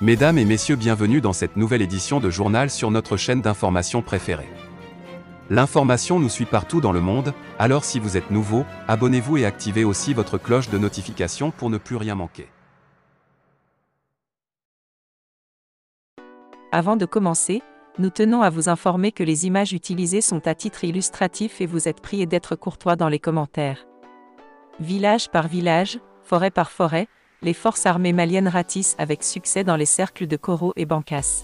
Mesdames et messieurs, bienvenue dans cette nouvelle édition de journal sur notre chaîne d'information préférée. L'information nous suit partout dans le monde, alors si vous êtes nouveau, abonnez-vous et activez aussi votre cloche de notification pour ne plus rien manquer. Avant de commencer, nous tenons à vous informer que les images utilisées sont à titre illustratif et vous êtes priés d'être courtois dans les commentaires. Village par village, forêt par forêt, les forces armées maliennes ratissent avec succès dans les cercles de Koro et Bankas.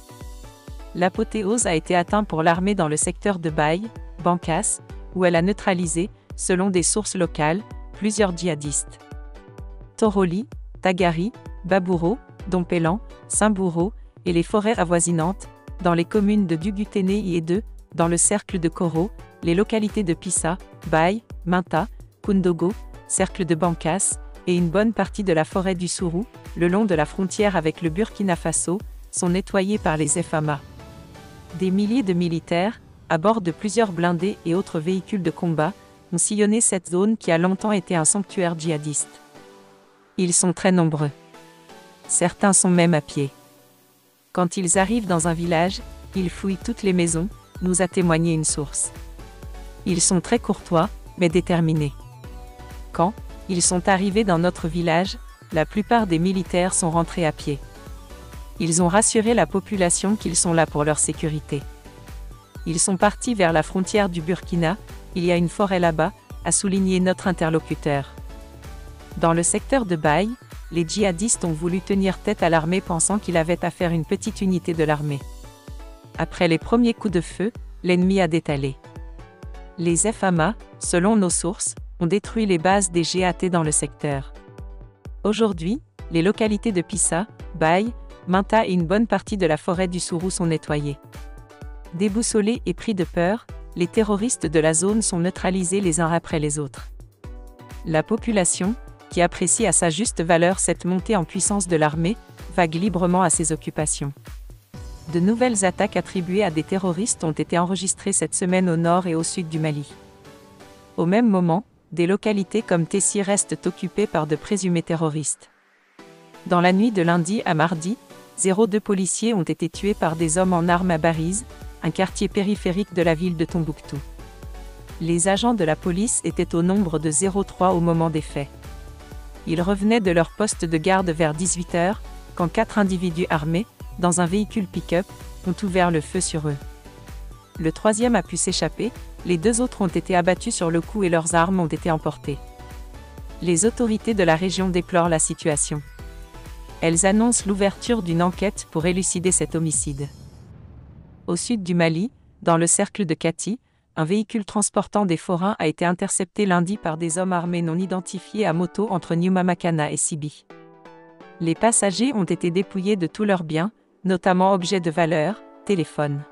L'apothéose a été atteinte pour l'armée dans le secteur de Baye, Bankas, où elle a neutralisé, selon des sources locales, plusieurs djihadistes. Toroli, Tagari, Babouro, Dompelan, Saint-Bourreau et les forêts avoisinantes, dans les communes de Duguténé et de, dans le cercle de Koro, les localités de Pissa, Baye, Minta, Koundogo, cercle de Bankas, et une bonne partie de la forêt du Sourou, le long de la frontière avec le Burkina Faso, sont nettoyés par les FAMA. Des milliers de militaires, à bord de plusieurs blindés et autres véhicules de combat, ont sillonné cette zone qui a longtemps été un sanctuaire djihadiste. Ils sont très nombreux. Certains sont même à pied. Quand ils arrivent dans un village, ils fouillent toutes les maisons, nous a témoigné une source. Ils sont très courtois, mais déterminés. Quand ils sont arrivés dans notre village, la plupart des militaires sont rentrés à pied. Ils ont rassuré la population qu'ils sont là pour leur sécurité. Ils sont partis vers la frontière du Burkina, il y a une forêt là-bas, a souligné notre interlocuteur. Dans le secteur de Baye, les djihadistes ont voulu tenir tête à l'armée pensant qu'il avait à faire une petite unité de l'armée. Après les premiers coups de feu, l'ennemi a détalé. Les FAMA, selon nos sources, ont détruit les bases des GAT dans le secteur. Aujourd'hui, les localités de Pissa, Baye, Minta et une bonne partie de la forêt du Sourou sont nettoyées. Déboussolés et pris de peur, les terroristes de la zone sont neutralisés les uns après les autres. La population, qui apprécie à sa juste valeur cette montée en puissance de l'armée, vague librement à ses occupations. De nouvelles attaques attribuées à des terroristes ont été enregistrées cette semaine au nord et au sud du Mali. Au même moment, des localités comme Tessie restent occupées par de présumés terroristes. Dans la nuit de lundi à mardi, 02 policiers ont été tués par des hommes en armes à Bariz, un quartier périphérique de la ville de Tombouctou. Les agents de la police étaient au nombre de 03 au moment des faits. Ils revenaient de leur poste de garde vers 18h, quand 4 individus armés, dans un véhicule pick-up, ont ouvert le feu sur eux. Le troisième a pu s'échapper, les 2 autres ont été abattus sur le coup et leurs armes ont été emportées. Les autorités de la région déplorent la situation. Elles annoncent l'ouverture d'une enquête pour élucider cet homicide. Au sud du Mali, dans le cercle de Kati, un véhicule transportant des forains a été intercepté lundi par des hommes armés non identifiés à moto entre Niumamakana et Sibi. Les passagers ont été dépouillés de tous leurs biens, notamment objets de valeur, téléphones.